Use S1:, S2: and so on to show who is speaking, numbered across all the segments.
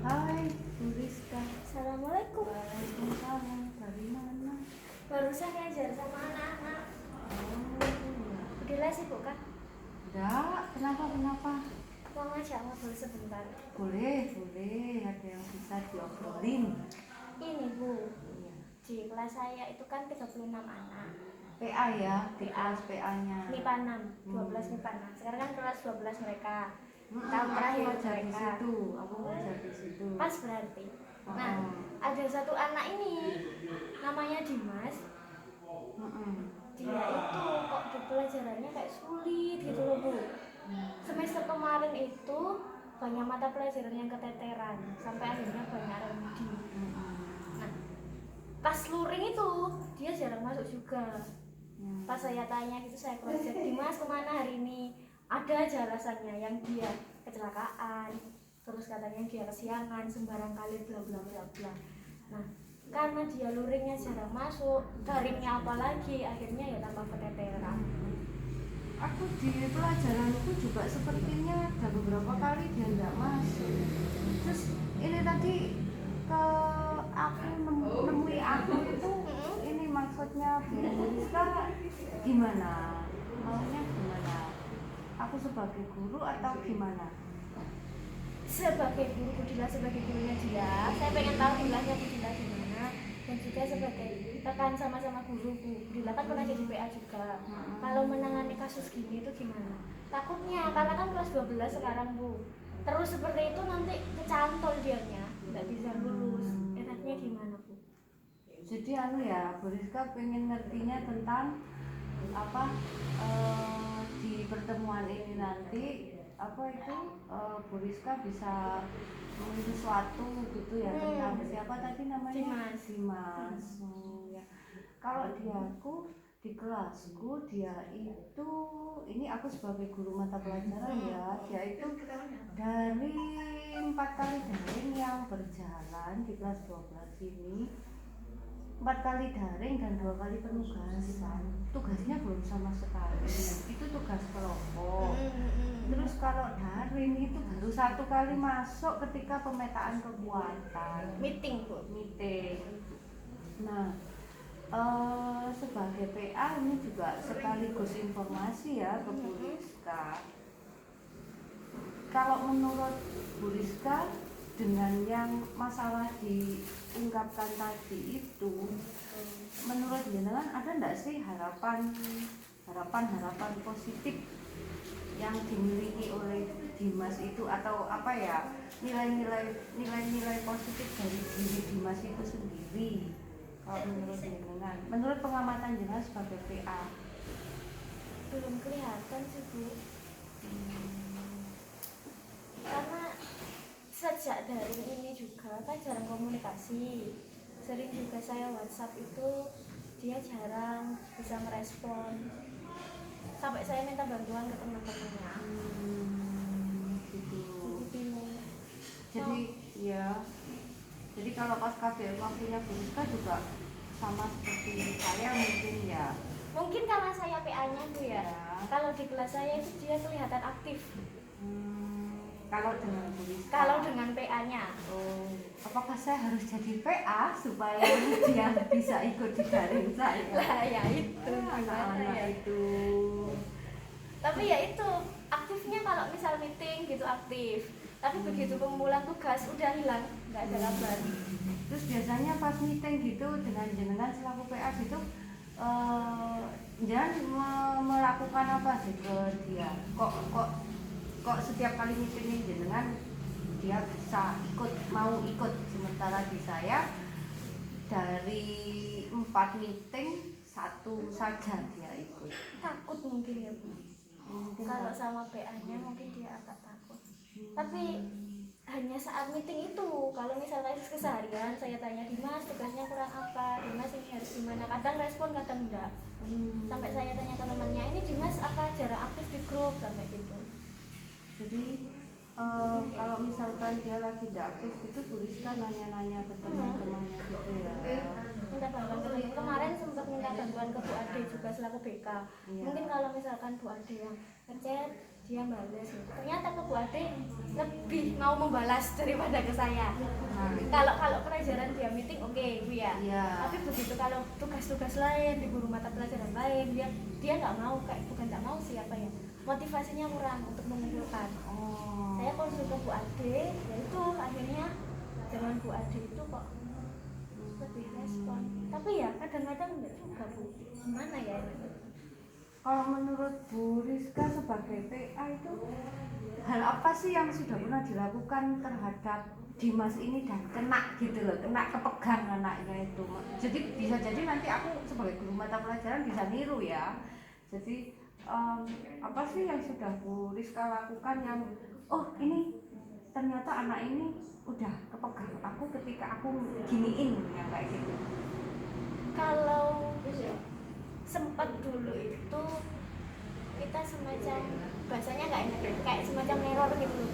S1: Hai, Bu Rizka.
S2: Assalamualaikum.
S1: Waalaikumsalam. Dari mana?
S2: Barusan ngajar sama anak-anak. Udah lah sibuk kan?
S1: Enggak, kenapa?
S2: Mau ngajak ngobrol sebentar.
S1: Boleh, ada yang bisa diobrolin.
S2: Ini Bu,
S1: Iya.
S2: di kelas saya itu kan 36 anak.
S1: PA ya, di kelas PA-nya.
S2: MIPA 6, 12 MIPA 6. Sekarang kan kelas 12 mereka. Tahun
S1: Aku
S2: terakhir
S1: ngajar di
S2: mereka.
S1: situ. Aku ngajar di situ.
S2: Pas berarti. Nah, ada satu anak ini namanya Dimas. Dia itu kok di pelajarannya kayak sulit gitu loh Bu. Semester kemarin itu banyak mata pelajaran yang keteteran sampai akhirnya banyak remedi. Nah, pas luring itu dia jarang masuk juga. Pas saya tanya gitu, saya cross check, Dimas kemana hari ini? Ada aja alasannya, yang dia kecelakaan, terus katanya dia kesiangan, sembarang kali bla bla bla bla. Nah, karena dia luringnya jarang masuk, daringnya apalagi, akhirnya ya tambah keteteran.
S1: Aku di pelajaranku juga sepertinya ada beberapa kali dia nggak masuk. Terus ini tadi ke aku nemui aku itu, ini maksudnya Bu Rizka gimana? Maunya gimana? Aku sebagai guru atau gimana?
S2: Sebagai guru Budila, sebagai gurunya dia, saya pengen tahu Budilanya Budila gimana, dan juga sebagai rekan sama-sama guru Budila kan pernah jadi PA juga. Kalau menangani kasus gini itu gimana? Takutnya karena kan kelas 12 sekarang Bu, terus seperti itu nanti kecantol dianya, nggak bisa lulus. Enaknya gimana Bu?
S1: Jadi Bu Rizka pengen ngertinya tentang apa di pertemuan ini nanti Bu Rizka bisa ngomongin sesuatu gitu ya tentang siapa tadi namanya? Dimas. Ya. Kalau di kelasku dia itu, ini aku sebagai guru mata pelajaran ya, dia itu dari 4 kali daring yang berjalan di kelas 12 ini, 4 kali daring dan 2 kali penugasan. Tugasnya belum sama sekali, itu tugas kelompok. Terus kalau daring itu baru 1 kali masuk ketika pemetaan kekuatan,
S2: Meeting Bu.
S1: Nah, sebagai PA ini juga sekaligus informasi ya ke Bu Rizka. Kalau menurut Bu Rizka, dengan yang masalah diungkapkan tadi itu, menurut jenengan ada enggak sih harapan positif yang dimiliki oleh Dimas itu, atau apa ya, nilai positif dari diri Dimas itu sendiri? Kalau menurut jenengan, menurut pengamatan jenengan sebagai PA?
S2: Belum kelihatan sih Bu. Karena sejak daring ini juga kan jarang komunikasi, sering juga saya WhatsApp itu dia jarang bisa merespon, sampai saya minta bantuan ke teman-temannya.
S1: Gitu.
S2: Bingung.
S1: Jadi kalau pas KBM waktunya Bu Rizka juga sama seperti saya mungkin ya.
S2: Mungkin karena saya PA-nya Bu ya. Kalau di kelas saya itu dia kelihatan aktif.
S1: Kalau dengan Bu Rizka.
S2: Kalau dengan PA-nya.
S1: Apakah saya harus jadi PA supaya dia bisa ikut di daring saya?
S2: Lah ya itu.
S1: Anak-anak
S2: ya.
S1: itu.
S2: Tapi ya itu aktifnya kalau misal meeting gitu aktif. Tapi begitu pengumpulan tugas udah hilang, nggak ada kabar.
S1: Terus biasanya pas meeting gitu dengan jenengan selaku PA gitu, jangan melakukan apa sih ke dia? Kok setiap kali meeting jenengan dia bisa mau ikut. Sementara di saya dari 4 meeting 1 saja dia ikut.
S2: Takut mungkin ya Bu.
S1: Mungkin
S2: Kalau
S1: kan.
S2: sama PA-nya mungkin dia agak takut. Tapi hanya saat meeting itu, kalau misalnya keseharian saya tanya Dimas tugasnya kurang apa, Dimas ini harus gimana, kadang respon kadang enggak. Sampai saya tanya ke temannya, ini Dimas apa jarang aktif di grup, sampai gitu.
S1: Jadi kalau misalkan dia lagi tidak aktif itu Bu Rizka nanya-nanya ke teman-temannya gitu ya.
S2: Minta bantuan ke teman. Kemarin sempat minta bantuan ke Bu Ade juga selaku BK.
S1: Iya.
S2: Mungkin kalau misalkan Bu Ade yang ngechat dia balas gitu. Ternyata ke Bu Ade lebih mau membalas daripada ke saya. Kalau pelajaran dia meeting oke, Bu ya.
S1: Iya.
S2: Tapi begitu kalau tugas-tugas lain di guru mata pelajaran lain dia nggak mau, kayak bukan nggak mau sih apa ya, motivasinya kurang untuk mengumpulkan. Saya konsul ke Bu Ade, yaitu akhirnya dengan Bu Ade itu kok lebih respon. Tapi ya kadang-kadang enggak juga Bu, gimana ya ini?
S1: Kalau menurut Bu Rizka sebagai PA itu hal apa sih yang sudah pernah dilakukan terhadap Dimas ini dan kena gitu loh, kena kepegang anaknya itu. Jadi bisa jadi nanti aku sebagai guru mata pelajaran bisa niru ya. Jadi apa sih yang sudah Bu Rizka lakukan yang oh ini ternyata anak ini udah kepegang aku ketika aku giniin yang kayak gitu.
S2: Kalau sempat dulu itu kita semacam bahasanya nggak enak, kayak semacam neror gitu loh.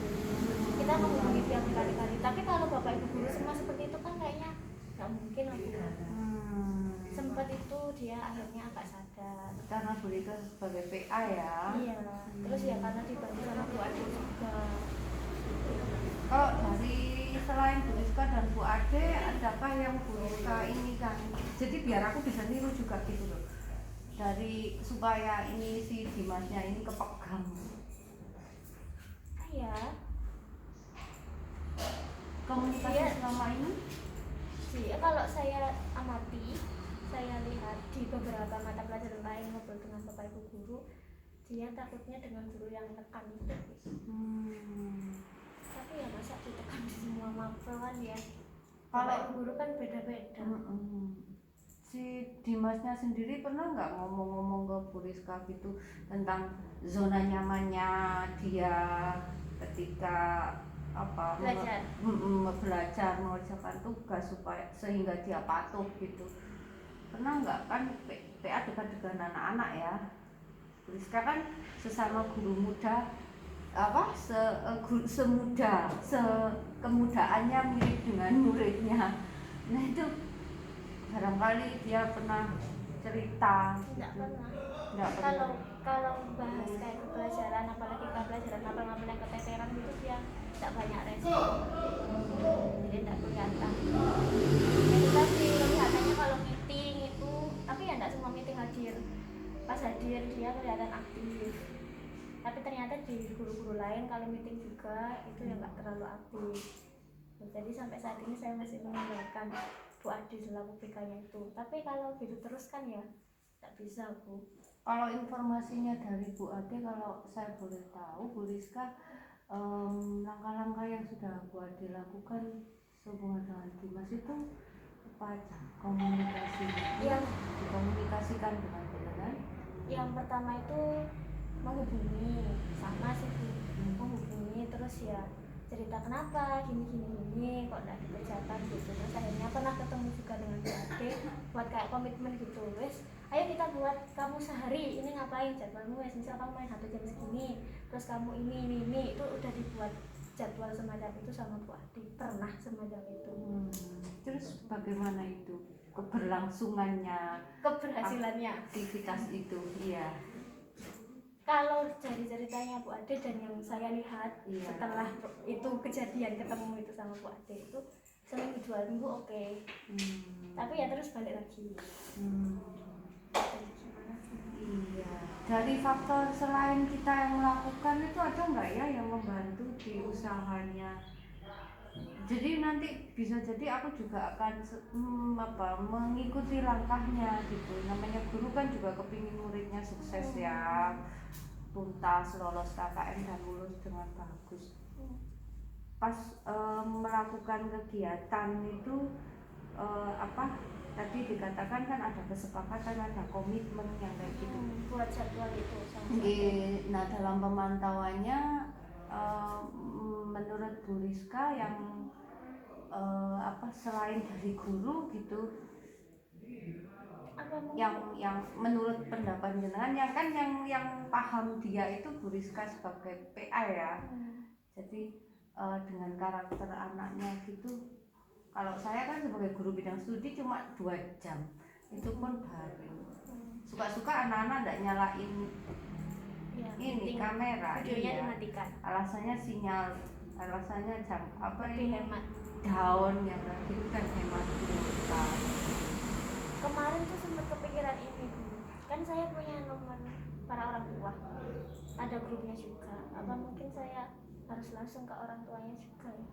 S2: Kita menghubungi dia berkali-kali, tapi kalau bapak ibu guru semua seperti itu kan kayaknya nggak mungkin lah. Sempat itu dia akhirnya agak sadar
S1: Karena Bu Rizka sebagai PA ya.
S2: iya. Terus ya karena dibantu sama Bu Ade juga.
S1: Kalau dari selain Bu Rizka dan Bu Ade, adakah yang Bu Rizka ini kan? Jadi biar aku bisa niru juga gitu loh. Dari supaya ini si Dimasnya ini kepegang.
S2: Iya.
S1: Komunikasi
S2: Iya.
S1: selama ini?
S2: Sih, kalau saya amati, saya lihat di beberapa mata pelajaran lain ngobrol dengan bapak ibu guru, dia takutnya dengan guru yang tekan itu. Tapi ya masa ditekan di semua mapel kan ya. Bapak ibu guru kan beda-beda.
S1: Si Dimasnya sendiri pernah nggak ngomong-ngomong ke Bu Rizka gitu tentang zona nyamannya dia ketika apa
S2: Belajar.
S1: belajar mengerjakan tugas supaya sehingga dia patuh gitu. Pernah nggak kan PA dekat dengan anak-anak ya. Bu Rizka kan sesama guru muda apa kemudaannya mirip dengan muridnya. Nah itu barangkali dia pernah cerita.
S2: Enggak pernah.
S1: Nggak pernah.
S2: Kalau bahas kayak pelajaran, apalagi pelajaran apa yang keteteran gitu dia tidak banyak respon. Jadi tidak kelihatan. Itu tadi kelihatannya kalau meeting itu, tapi ya tidak semua meeting hadir. Pas hadir dia kelihatan aktif. Tapi ternyata di guru-guru lain kalau meeting juga itu ya nggak terlalu aktif. Jadi sampai saat ini saya masih mengandalkan Bu Ade selaku PK-nya itu. Tapi kalau gitu terus kan ya tidak bisa Bu.
S1: Kalau informasinya dari Bu Ade, kalau saya boleh tahu Bu Rizka, langkah-langkah yang sudah Bu Ade lakukan sehubungan dengan Dimas itu apa aja komunikasinya?
S2: Yang
S1: dikomunikasikan dengan benar.
S2: Yang pertama itu menghubungi, sama sih Bu. Menghubungi terus ya cerita kenapa gini kok nggak dikerjakan gitu. Terus akhirnya pernah ketemu juga dengan Bu Ade buat kayak komitmen gitu, wes ayo kita buat kamu sehari ini ngapain jadwalmu, wes misal kamu main 1 jam segini, terus kamu ini itu udah dibuat jadwal semacam itu sama Bu Ade, pernah semacam itu.
S1: Terus bagaimana itu keberlangsungannya,
S2: keberhasilannya
S1: aktivitas itu? Iya.
S2: Kalau dari ceritanya Bu Ade dan yang saya lihat
S1: Iya.
S2: setelah itu kejadian ketemu itu sama Bu Ade itu seminggu 2 minggu oke. Tapi ya terus balik lagi.
S1: Iya. Dari faktor selain kita yang melakukan itu ada nggak ya yang membantu di usahanya? Jadi nanti bisa jadi aku juga akan mengikuti langkahnya gitu. Namanya guru kan juga kepingin muridnya sukses ya, tuntas lolos KKM dan lulus dengan bagus. pas melakukan kegiatan itu tadi dikatakan kan ada kesepakatan, ada komitmen yang kayak gitu.
S2: Buat jadwal itu sama.
S1: Nah dalam pemantauannya menurut Bu Rizka yang selain dari guru gitu, yang menurut pendapat jenengan yang paham dia itu Bu Rizka sebagai PA ya. Jadi dengan karakter anaknya gitu, kalau saya kan sebagai guru bidang studi cuma 2 jam, itu pun daring. Suka-suka anak-anak nggak nyalain ini kamera,
S2: videonya dimatikan.
S1: Alasannya sinyal, alasannya jam
S2: lebih hemat.
S1: Daun yang gitu kan hemat kuota.
S2: Kemarin tuh sempat kepikiran ini Bu, kan saya punya nomor para orang tua, ada grupnya juga. Apa mungkin saya harus langsung ke orang tuanya juga ya?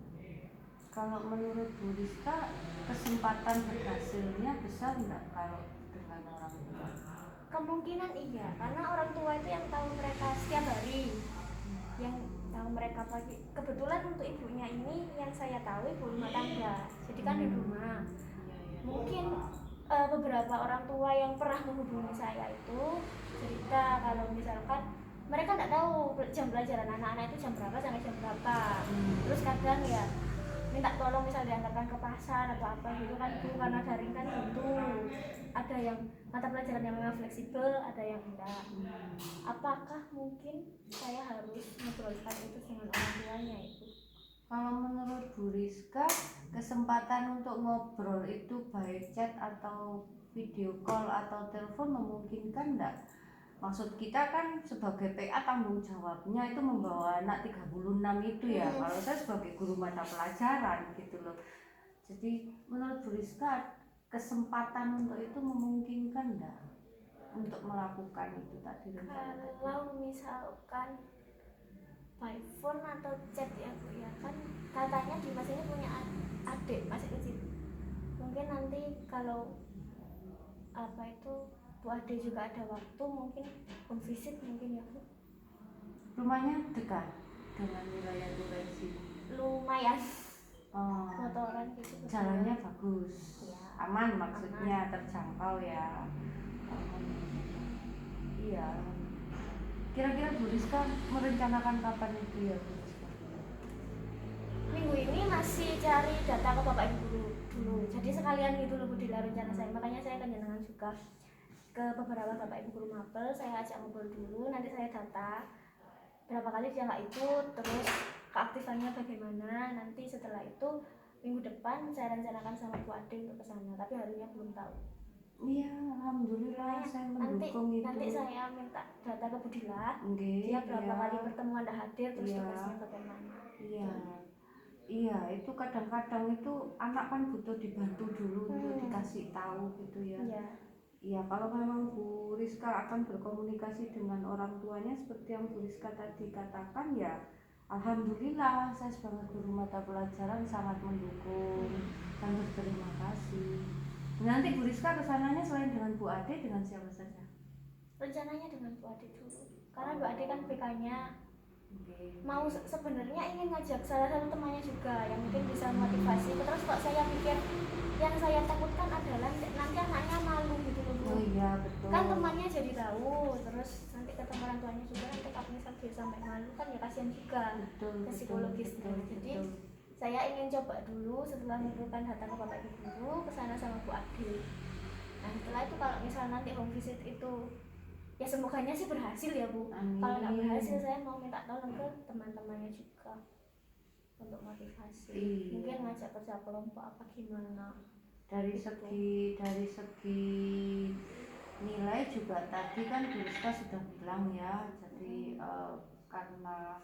S1: Kalau menurut Bu Rizka, kesempatan berhasilnya besar nggak kalau dengan orang tua?
S2: Kemungkinan iya, karena orang tua itu yang tahu mereka setiap hari, yang tahu mereka pagi. Kebetulan untuk ibunya ini yang saya tahu ibu rumah tangga, jadi kan di rumah. Mungkin beberapa orang tua yang pernah menghubungi saya itu cerita kalau misalkan mereka nggak tahu jam pelajaran anak-anak itu jam berapa sampai jam berapa. Terus kadang ya minta tolong misal diantarkan ke pasar atau apa gitu kan Bu, karena daring kan tentu ada yang mata pelajaran yang memang fleksibel, ada yang enggak. Apakah mungkin saya harus ngobrolkan itu dengan orang tuanya itu?
S1: Kalau menurut Bu Rizka, kesempatan untuk ngobrol itu baik chat atau video call atau telepon memungkinkan enggak? Maksud kita kan sebagai PA tanggung jawabnya itu membawa anak 36 itu ya. Kalau saya sebagai guru mata pelajaran gitu loh. Jadi menurut Bu Rizka, kesempatan untuk itu memungkinkan enggak untuk melakukan itu tadi rencana?
S2: Kalau misalkan by phone atau chat ya Bu ya, kan katanya Dimas ini punya adik masih kecil. Mungkin nanti kalau Bu Ade juga ada waktu, mungkin home visit mungkin ya Bu.
S1: Rumahnya dekat dengan wilayah sini?
S2: Lumayan. Motoran gitu.
S1: Jalannya bagus ya. Aman maksudnya, terjangkau ya. Iya. Kira-kira Bu Rizka merencanakan kapan itu ya Bu Rizka?
S2: Minggu ini masih cari data ke Bapak Ibu guru dulu. Jadi sekalian gitu loh Bu, di rencana saya. Makanya saya akan jenengan juga ke beberapa Bapak Ibu guru mapel, saya ajak ngobrol dulu, nanti saya data berapa kali dia nggak ikut, terus keaktifannya bagaimana. Nanti setelah itu minggu depan saya rencanakan sama Bu Ade untuk kesana, tapi harinya belum tahu.
S1: Iya, alhamdulillah saya mendukung itu.
S2: Nanti saya minta data ke Bu Dila, dia berapa kali pertemuan dah hadir, terus tugasnya bagaimana.
S1: Iya, itu kadang-kadang itu anak kan butuh dibantu dulu untuk dikasih tahu gitu ya. Iya, kalau memang Bu Rizka akan berkomunikasi dengan orang tuanya seperti yang Bu Rizka tadi katakan ya, alhamdulillah saya sebagai guru mata pelajaran sangat mendukung dan berterima kasih. Nanti Bu Rizka kesananya selain dengan Bu Ade dengan siapa saja?
S2: Rencananya dengan Bu Ade dulu, karena Bu Ade kan BK-nya. Mau sebenarnya ingin ngajak salah satu temannya juga yang mungkin bisa motivasi. Terus kok saya pikir yang saya takutkan adalah nanti anaknya malu gitu loh Bu.
S1: Oh iya betul.
S2: Kan temannya jadi tahu, terus nanti ketemu orang tuanya juga, nanti kalau misal dia sampai malu kan ya kasihan juga ke psikologisnya. Jadi saya ingin coba dulu setelah mengumpulkan data ke Bapak Ibu guru, kesana sama Bu Ade. Nah setelah itu kalau misal nanti home visit itu ya semoganya sih berhasil ya Bu. Kalau nggak berhasil saya mau minta tolong ke teman-temannya juga untuk motivasi. Mungkin ngajak kerja kelompok apa gimana.
S1: Dari segi nilai juga tadi kan Bu Rizka sudah bilang ya. Jadi karena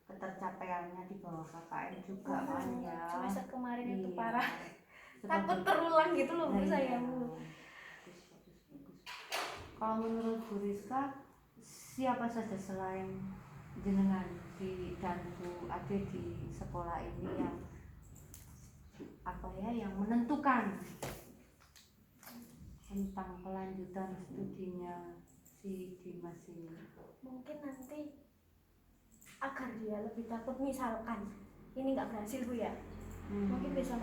S1: ketercapaiannya di bawah KKM juga kan ya.
S2: Semester kemarin itu parah. Takut terulang gitu loh Bu saya Bu.
S1: Kalau menurut Bu Rizka, siapa saja selain jenengan dan Bu Ade di sekolah ini yang menentukan tentang kelanjutan studinya si Dimas ini?
S2: Mungkin nanti agar dia lebih takut, misalkan ini nggak berhasil Bu ya, mungkin bisa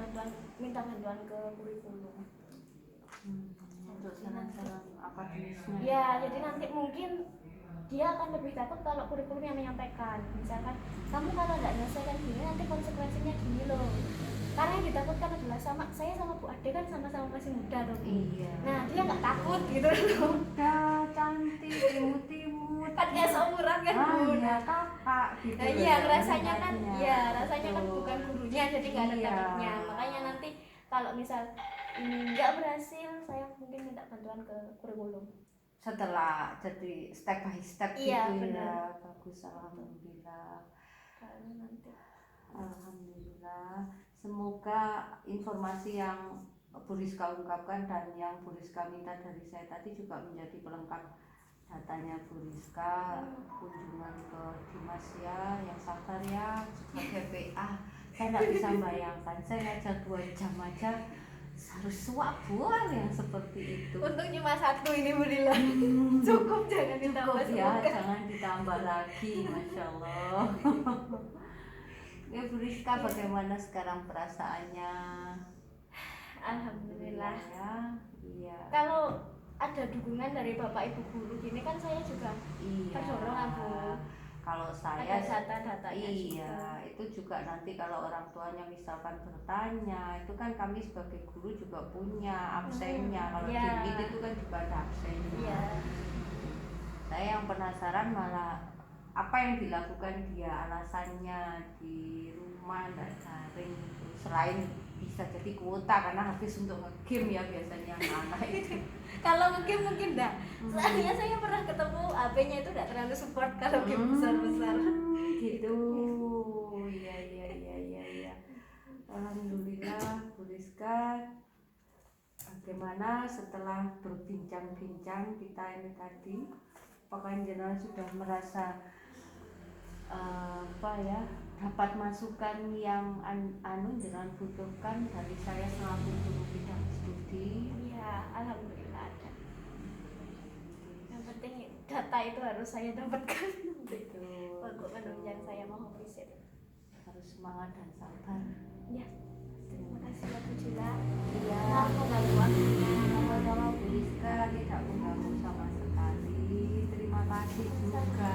S2: minta bantuan ke kurikulum.
S1: Untuk saran-saran akademisnya.
S2: Ya, jadi nanti mungkin dia akan lebih takut kalau kurikulum yang menyampaikan. Misalkan, kamu kalau nggak menyelesaikan gini nanti konsekuensinya gini loh. Karena yang ditakutkan adalah saya sama Bu Ade kan sama-sama masih muda tuh.
S1: Iya.
S2: Nah, dia nggak takut gitu loh.
S1: Muda, cantik, timut-timut.
S2: Kan kayak seumuran kan Bu.
S1: Iya, kakak gitu.
S2: Nah, iya
S1: ya,
S2: rasanya kan,
S1: melihatnya.
S2: ya rasanya kan
S1: Betul.
S2: bukan gurunya jadi nggak ada
S1: Iya.
S2: takutnya. Makanya nanti kalau misal ini nggak berhasil, saya mungkin minta bantuan ke kurikulum.
S1: Setelah jadi step by step
S2: Iya,
S1: gitu
S2: benar.
S1: ya. Bagus, alhamdulillah.
S2: Kalau nanti
S1: Alhamdulillah. Semoga informasi yang Bu Rizka ungkapkan dan yang Bu Rizka minta dari saya tadi juga menjadi pelengkap datanya Bu Rizka. Kunjungan ke Dimas ya, yang sabar ya, sebagai PA. Saya nggak bisa bayangkan, saya ngajar 2 jam aja harus suap-buan yang seperti itu.
S2: untung cuma satu ini Bu Lila. Cukup, jangan ditambah
S1: Cukup ya,
S2: semoga.
S1: jangan ditambah lagi, Masya Allah. Ya Bu Rizka, bagaimana sekarang perasaannya?
S2: Alhamdulillah.
S1: Ya, iya.
S2: Kalau ada dukungan dari Bapak Ibu guru gini kan saya juga
S1: Iya.
S2: terdorong Bu.
S1: Kalau saya
S2: Ada data-datanya
S1: iya,
S2: juga.
S1: itu juga nanti kalau orang tuanya misalkan bertanya, itu kan kami sebagai guru juga punya absennya. Kalau
S2: Iya.
S1: di MIT itu kan juga ada absennya.
S2: Iya.
S1: Saya yang penasaran malah apa yang dilakukan dia, alasannya di rumah dan daring itu, selain bisa jadi kuota karena habis untuk nge-game ya biasanya anak itu.
S2: Kalau game mungkin enggak. Soalnya saya pernah ketemu HP-nya itu enggak terlalu support kalau game besar-besar.
S1: Gitu. Iya iya iya iya iya. Alhamdulillah Bu Rizka. Bagaimana setelah berbincang-bincang kita ini tadi, apakah jenengan sudah merasa dapat masukan yang jenengan butuhkan dari saya selaku guru bidang studi?
S2: Iya, alhamdulillah ada. Yang penting data itu harus saya dapatkan.
S1: Betul.
S2: Untuk menunjang saya mau visit.
S1: Harus semangat dan sabar.
S2: Ya, terima kasih ya Bu Jula.
S1: Iya.
S2: Maaf mengganggu waktunya.
S1: Sama-sama Bu Rizka, tidak mengganggu sama sekali. Terima kasih juga.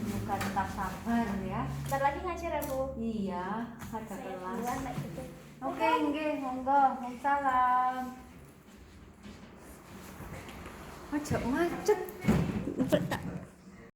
S1: Semoga tetap sabar ya.
S2: Bentar lagi ngajar ya Bu.
S1: Iya, ada
S2: Saya
S1: kelas.
S2: duluan naik gitu.
S1: Oke, nggih, monggo. Waalaikumsalam. Ojo macet. Tak